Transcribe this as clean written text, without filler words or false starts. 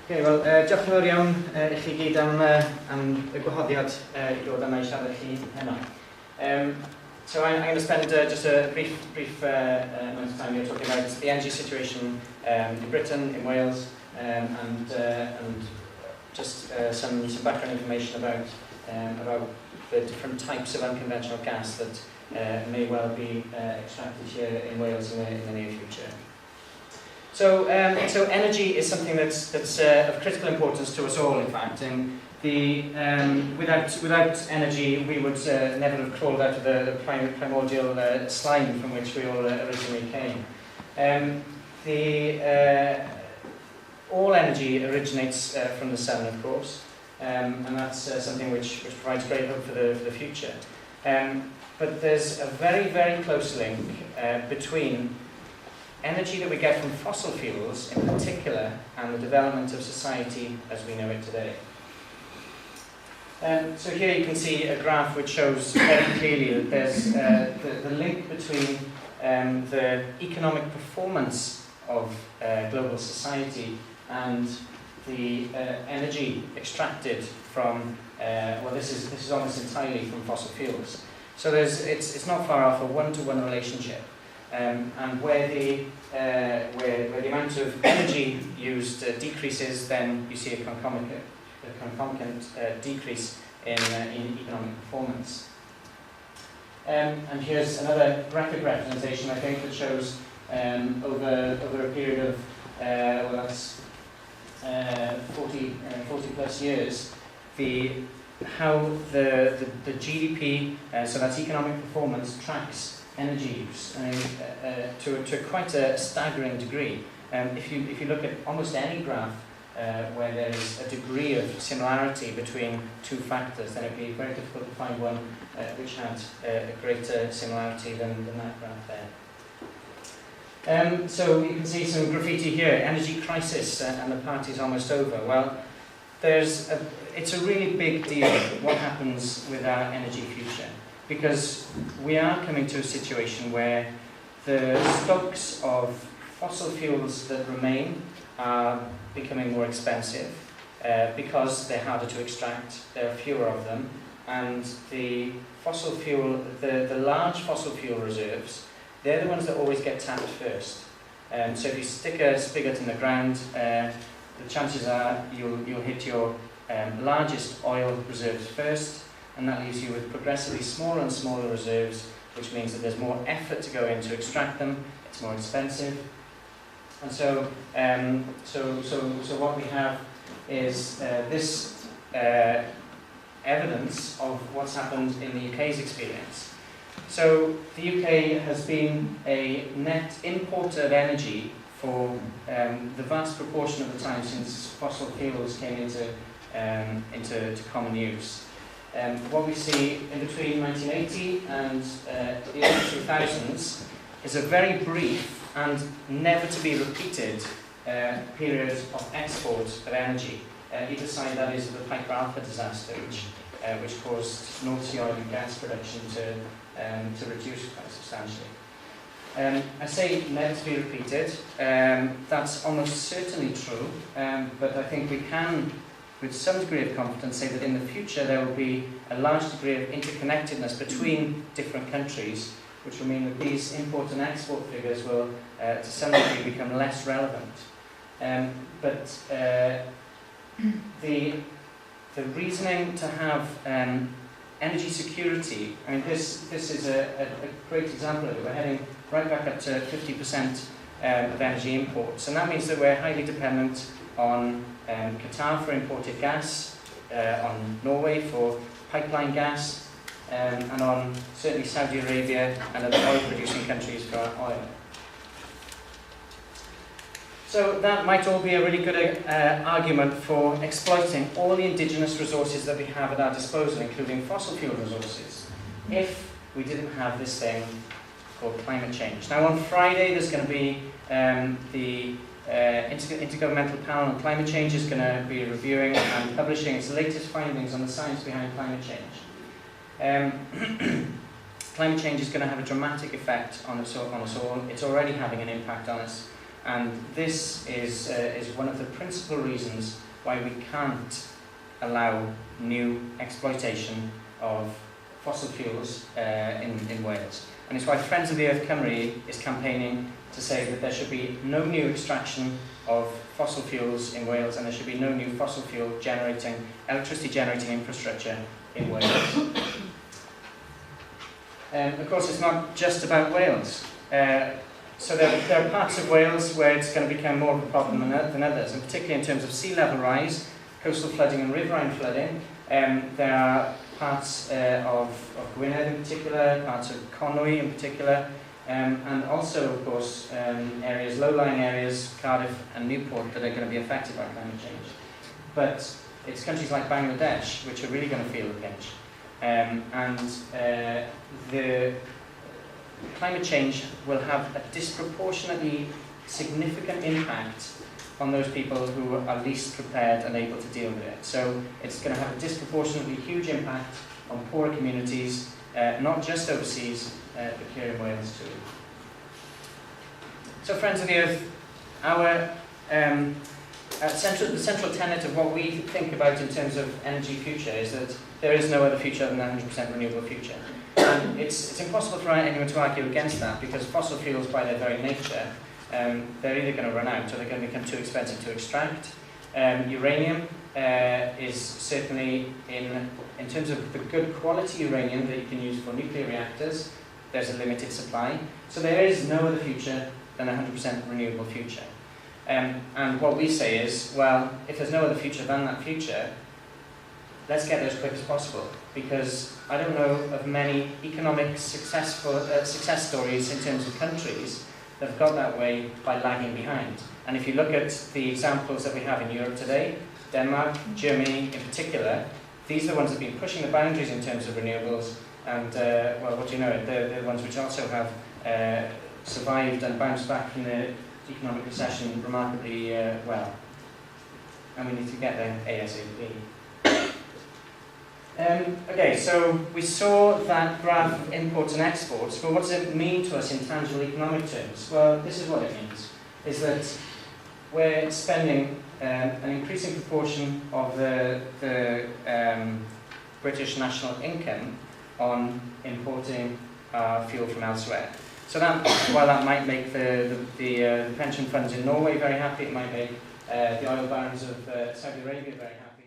Okay, wel, diolch yn fawr iawn I chi gyd am y gwahoddiad I ddod yma I siarad chi heno. So I'm going to spend just a brief amount of time here talking about the energy situation in Britain, in Wales, and just some background information about the different types of unconventional gas that may well be extracted here in Wales in the near future. So energy is something that's of critical importance to us all, in fact. And without energy, we would never have crawled out of the primordial slime from which we all originally came. All energy originates from the sun, of course, and that's something which provides great hope for the future. But there's a very, very close link between energy that we get from fossil fuels, in particular, and the development of society as we know it today. So here you can see a graph which shows very clearly that there's the link between the economic performance of global society and the energy extracted from, well, this is almost entirely from fossil fuels. So it's not far off a one-to-one relationship. And where the amount of energy used decreases, then you see a concomitant decrease in economic performance. And here's another graphic representation, I think, that shows over a period of well, that's 40 plus years, how the GDP, so that's economic performance, tracks energy use to quite a staggering degree. If you look at almost any graph where there is a degree of similarity between two factors, then it would be very difficult to find one which had a greater similarity than that graph there. So you can see some graffiti here, energy crisis and the party's almost over. Well, it's a really big deal what happens with our energy future, because we are coming to a situation where the stocks of fossil fuels that remain are becoming more expensive because they're harder to extract, there are fewer of them, and the large fossil fuel reserves, they're the ones that always get tapped first. So if you stick a spigot in the ground, the chances are you'll hit your largest oil reserves first, and that leaves you with progressively smaller and smaller reserves, which means that there's more effort to go in to extract them, it's more expensive. And so what we have is this evidence of what's happened in the UK's experience. So the UK has been a net importer of energy for the vast proportion of the time since fossil fuels came into common use. What we see in between 1980 and the early 2000s is a very brief and never to be repeated period of export of energy. Either side, that is, of the Piper Alpha disaster, which caused North Sea oil and gas production to reduce quite substantially. I say never to be repeated. That's almost certainly true, but I think we can, with some degree of confidence, say that in the future there will be a large degree of interconnectedness between different countries, which will mean that these import and export figures will, to some degree, become less relevant. But the reasoning to have energy security, I mean, this is a great example of it. We're heading right back up to 50% of energy imports, and that means that we're highly dependent on Qatar for imported gas, on Norway for pipeline gas, and on certainly Saudi Arabia and other oil-producing countries for our oil. So that might all be a really good argument for exploiting all the indigenous resources that we have at our disposal, including fossil fuel resources, if we didn't have this thing called climate change. Now on Friday there's going to be the Intergovernmental Panel on Climate Change is going to be reviewing and publishing its latest findings on the science behind climate change. Climate change is going to have a dramatic effect on us all. It's already having an impact on us, And this is one of the principal reasons why we can't allow new exploitation of fossil fuels in Wales. And it's why Friends of the Earth Cymru is campaigning to say that there should be no new extraction of fossil fuels in Wales, and there should be no new fossil fuel electricity generating infrastructure in Wales. Of course, it's not just about Wales. So there are parts of Wales where it's going to become more of a problem than others, and particularly in terms of sea level rise, coastal flooding and riverine flooding. There are parts of Gwynedd in particular, parts of Conwy in particular, and also, of course, areas, low-lying areas, Cardiff and Newport, that are going to be affected by climate change. But it's countries like Bangladesh which are really going to feel the pinch. The climate change will have a disproportionately significant impact on those people who are least prepared and able to deal with it. So it's going to have a disproportionately huge impact on poorer communities, not just overseas, but here in Wales too. So Friends of the Earth, our the central tenet of what we think about in terms of energy future is that there is no other future than a 100% renewable future. And it's impossible for anyone to argue against that, because fossil fuels, by their very nature, they're either going to run out or they're going to become too expensive to extract. Uranium is certainly, in terms of the good quality uranium that you can use for nuclear reactors, there's a limited supply. So there is no other future than a 100% renewable future. And what we say is, well, if there's no other future than that future, let's get there as quick as possible, because I don't know of many economic success stories in terms of countries that have got that way by lagging behind. And if you look at the examples that we have in Europe today, Denmark, Germany in particular, these are the ones that have been pushing the boundaries in terms of renewables, and, well, what do you know, they're the ones which also have survived and bounced back from the economic recession remarkably well. And we need to get there ASAP. Okay, so we saw that graph of imports and exports, but what does it mean to us in tangible economic terms? Well, this is what it means, is that we're spending an increasing proportion of the British national income on importing fuel from elsewhere. So that, while that might make the pension funds in Norway very happy, it might make the oil barons of Saudi Arabia very happy.